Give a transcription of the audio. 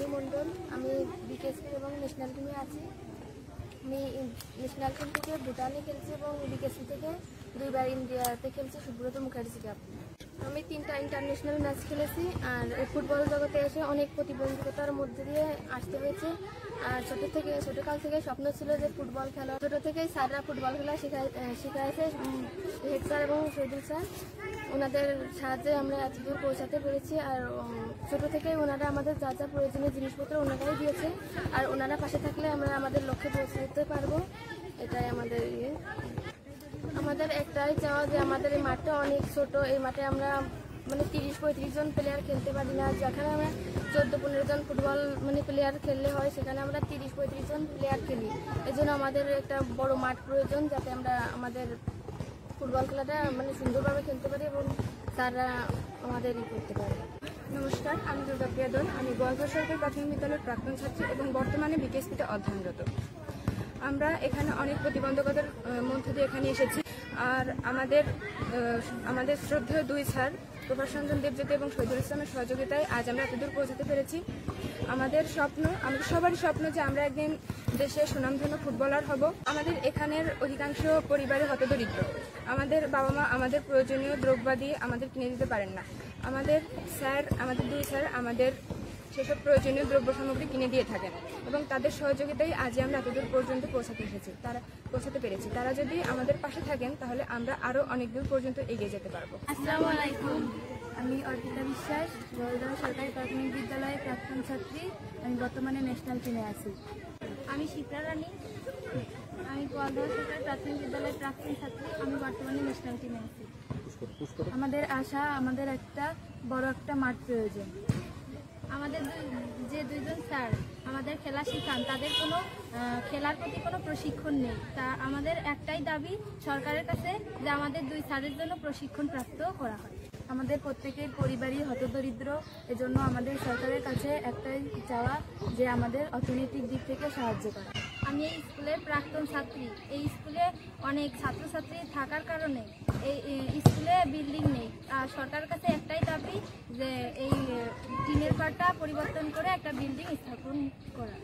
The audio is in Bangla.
শিবানী মণ্ডল। আমি বিকেএসপি এবং ন্যাশনাল টিমে আছি। আমি ন্যাশনাল টিম থেকে ভুটানে খেলছি এবং বিকেএসপি থেকে 2বার ইন্ডিয়াতে খেলছি সুব্রত মুখার্জি কাপ। আমি 3টা ইন্টারন্যাশনাল ম্যাচ খেলেছি। আর ফুটবল জগতে এসে অনেক প্রতিবন্ধকতার মধ্যে দিয়ে আসতে হয়েছে। আর ছোটকাল থেকে স্বপ্ন ছিল যে ফুটবল খেলা। ছোট থেকেই স্যাররা ফুটবল খেলা শিখাইছে, হেড স্যার এবং শহীদুল স্যার। ওনাদের সাহায্যে আমরা এত দূর পৌঁছাতে পেরেছি। আর ছোট থেকেই ওনারা আমাদের যা যা প্রয়োজনীয় জিনিসপত্র ওনারাই দিয়েছে। আর ওনারা পাশে থাকলে আমরা আমাদের লক্ষ্যে পৌঁছাতে পারবো। এটাই আমাদের আমাদের একটাই চাওয়া যে আমাদের এই মাঠটা অনেক ছোট। এই মাঠে আমরা 30-35 জন প্লেয়ার খেলতে পারি না। যেখানে আমরা 14-15 জন ফুটবল প্লেয়ার খেললে হয়, সেখানে আমরা 30-35 জন প্লেয়ার খেলি। এই জন্য আমাদের একটা বড় মাঠ প্রয়োজন, যাতে আমরা আমাদের ফুটবল খেলাটা সুন্দরভাবে খেলতে পারি এবং তারা আমাদের করতে পারে। নমস্কার, আমি দুর্গাপ্রিয়া দোল। আমি গোয়ালঘর সরকারি প্রাথমিক বিদ্যালয়ের প্রাক্তন ছাত্রী এবং বর্তমানে বিকেএসপিতে অধ্যয়নরত। আমরা এখানে অনেক প্রতিবন্ধকতার মধ্যে দিয়ে এখানে এসেছি। আর আমাদের শ্রদ্ধেয় 2 স্যার প্রভাস রঞ্জন দেবজ্যোতি এবং শহীদুল ইসলামের সহযোগিতায় আজ আমরা এতদূর পৌঁছাতে পেরেছি। আমাদের সবারই স্বপ্ন যে আমরা একদিন দেশে সুনামধন্য ফুটবলার হব। আমাদের এখানের অধিকাংশ পরিবারে হতদরিদ্র। আমাদের বাবা মা আমাদের প্রয়োজনীয় দ্রব্যাদি আমাদের কিনে দিতে পারেন না। আমাদের 2 স্যার আমাদের সেসব প্রয়োজনীয় দ্রব্য সামগ্রী কিনে দিয়ে থাকেন এবং তাদের সহযোগিতায় আজ আমরা এতদূর পর্যন্ত পৌঁছাতে পেরেছি। তারা যদি আমাদের পাশে থাকেন তাহলে আমরা আরও অনেক দূর পর্যন্ত এগিয়ে যেতে পারবো। আসসালামু আলাইকুম। আমি অর্পিতা বিশ্বাস, গোয়ালঘর সরকারি প্রাথমিক বিদ্যালয়ের প্রাক্তন ছাত্রী। আমি বর্তমানে ন্যাশনাল টিমে আছি। আমি শিপ্রা রানী। আমি গোয়ালঘর সরকারি প্রাথমিক বিদ্যালয়ের প্রাক্তন ছাত্রী। আমি বর্তমানে ন্যাশনাল টিমে আছি। আমাদের আশা, আমাদের একটা বড় একটা মাঠ প্রয়োজন। আমাদের যে 2 জন স্যার আমাদের খেলা শেখান, তাদের কোনো খেলার প্রতি কোনো প্রশিক্ষণ নেই। তা আমাদের একটাই দাবি সরকারের কাছে যে আমাদের 2 স্যারের জন্য প্রশিক্ষণ প্রাপ্ত করা হয়। আমাদের প্রত্যেকের পরিবারই হতদরিদ্র। এজন্য আমাদের সরকারের কাছে একটাই চাওয়া যে আমাদের অর্থনৈতিক দিক থেকে সাহায্য করা। আমি এই স্কুলের প্রাক্তন ছাত্রী। এই স্কুলে অনেক ছাত্রছাত্রী থাকার কারণে এই স্কুলে বিল্ডিং নেই। আর সরকারের কাছে একটাই দাবি যে এই টিনের পাড়টা পরিবর্তন করে একটা বিল্ডিং স্থাপন করা।